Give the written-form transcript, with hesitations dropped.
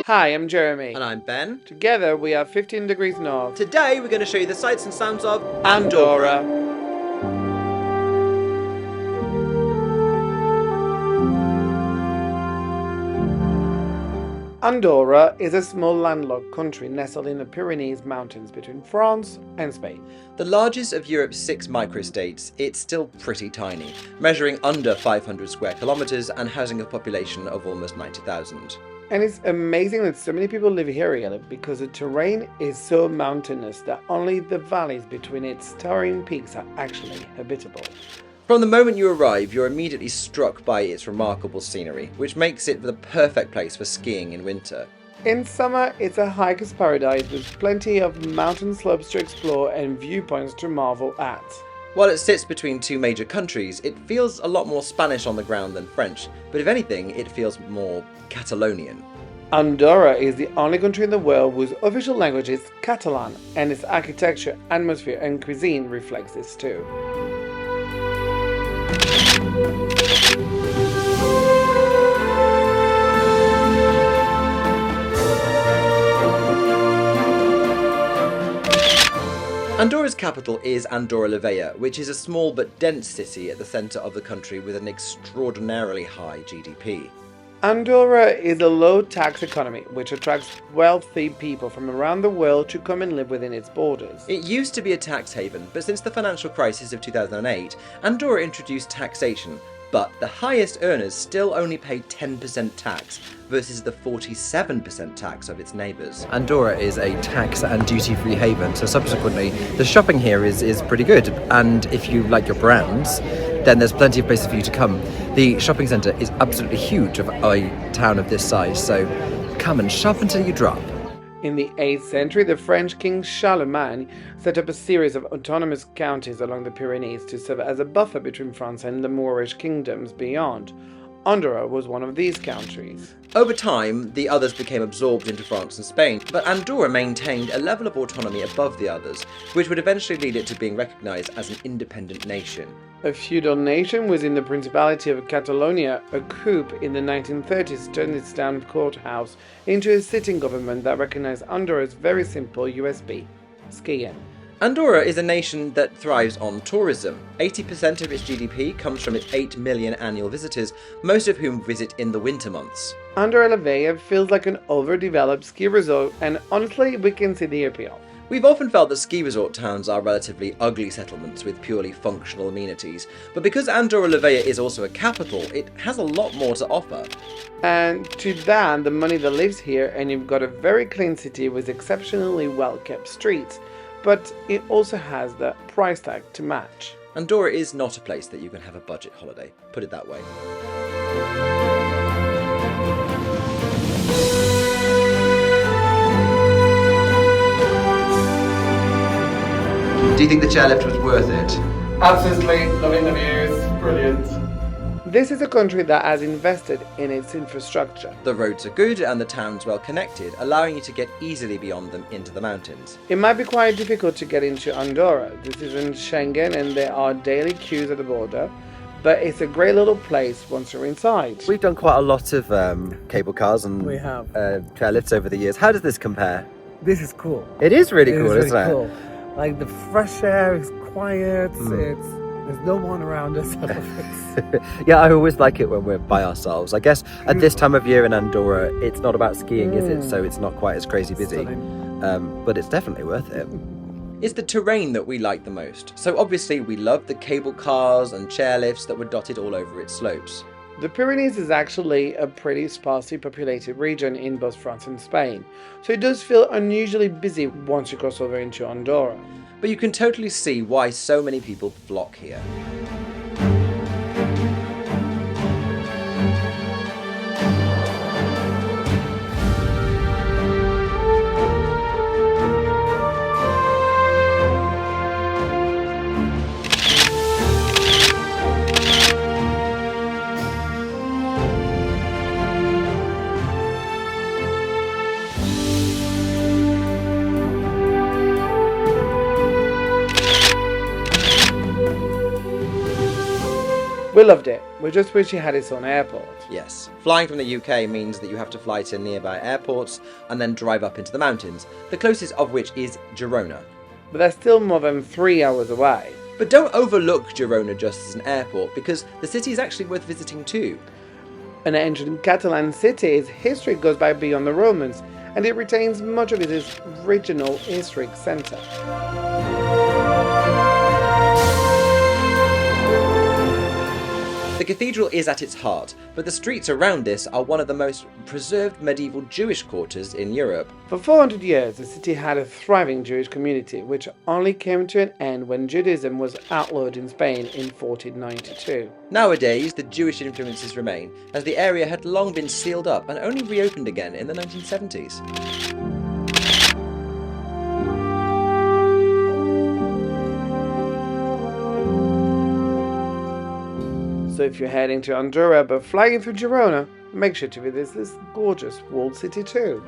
Hi, I'm Jeremy. And I'm Ben. Together we are 15 degrees north. Today we're going to show you the sights and sounds of Andorra. Andorra is a small landlocked country nestled in the Pyrenees Mountains between France and Spain. The largest of Europe's 6 microstates, it's still pretty tiny, measuring under 500 square kilometres and housing a population of almost 90,000. And it's amazing that so many people live here because the terrain is so mountainous that only the valleys between its towering peaks are actually habitable. From the moment you arrive, you're immediately struck by its remarkable scenery, which makes it the perfect place for skiing in winter. In summer, it's a hiker's paradise with plenty of mountain slopes to explore and viewpoints to marvel at. While it sits between 2 major countries, it feels a lot more Spanish on the ground than French, but if anything, it feels more Catalonian. Andorra is the only country in the world whose official language is Catalan, and its architecture, atmosphere and cuisine reflects this too. Andorra's capital is Andorra La Vella, which is a small but dense city at the centre of the country with an extraordinarily high GDP. Andorra is a low-tax economy which attracts wealthy people from around the world to come and live within its borders. It used to be a tax haven, but since the financial crisis of 2008, Andorra introduced taxation, but the highest earners still only pay 10% tax versus the 47% tax of its neighbours. Andorra is a tax and duty-free haven, so subsequently the shopping here is pretty good, and if you like your brands, then there's plenty of places for you to come. The shopping centre is absolutely huge of a town of this size, so come and shop until you drop. In the 8th century, the French king Charlemagne set up a series of autonomous counties along the Pyrenees to serve as a buffer between France and the Moorish kingdoms beyond. Andorra was one of these countries. Over time, the others became absorbed into France and Spain, but Andorra maintained a level of autonomy above the others, which would eventually lead it to being recognised as an independent nation. A feudal nation within the Principality of Catalonia, a coup in the 1930s turned its town courthouse into a sitting government that recognised Andorra's very simple USP: skiing. Andorra is a nation that thrives on tourism. 80% of its GDP comes from its 8 million annual visitors, most of whom visit in the winter months. Andorra La Vella feels like an overdeveloped ski resort, and honestly, we can see the appeal. We've often felt that ski resort towns are relatively ugly settlements with purely functional amenities, but because Andorra La Vella is also a capital, it has a lot more to offer. And to that, the money that lives here, and you've got a very clean city with exceptionally well-kept streets, but it also has the price tag to match. Andorra is not a place that you can have a budget holiday, put it that way. Do you think the chairlift was worth it? Absolutely, loving the views, brilliant. This is a country that has invested in its infrastructure. The roads are good and the town's well connected, allowing you to get easily beyond them into the mountains. It might be quite difficult to get into Andorra. This isn't Schengen and there are daily queues at the border, but it's a great little place once you're inside. We've done quite a lot of cable cars and We have. chairlifts over the years. How does this compare? This is cool. It is really It cool, is isn't really it? cool. Like the fresh air is quiet. There's no one around us. Yeah, I always like it when we're by ourselves. I guess at this time of year in Andorra, it's not about skiing, is it? So it's not quite as crazy busy. But it's definitely worth it. It's the terrain that we like the most. So obviously we loved the cable cars and chairlifts that were dotted all over its slopes. The Pyrenees is actually a pretty sparsely populated region in both France and Spain, so it does feel unusually busy once you cross over into Andorra. But you can totally see why so many people flock here. loved it. We just wish it had its own airport. Yes, flying from the UK means that you have to fly to nearby airports and then drive up into the mountains, the closest of which is Girona. But that's still more than 3 hours away. But don't overlook Girona just as an airport, because the city is actually worth visiting too. An ancient Catalan city, its history goes back beyond the Romans, and it retains much of its original historic centre. The cathedral is at its heart, but the streets around this are one of the most preserved medieval Jewish quarters in Europe. For 400 years, the city had a thriving Jewish community, which only came to an end when Judaism was outlawed in Spain in 1492. Nowadays, the Jewish influences remain, as the area had long been sealed up and only reopened again in the 1970s. So if you're heading to Andorra but flying through Girona, make sure to visit this gorgeous walled city too.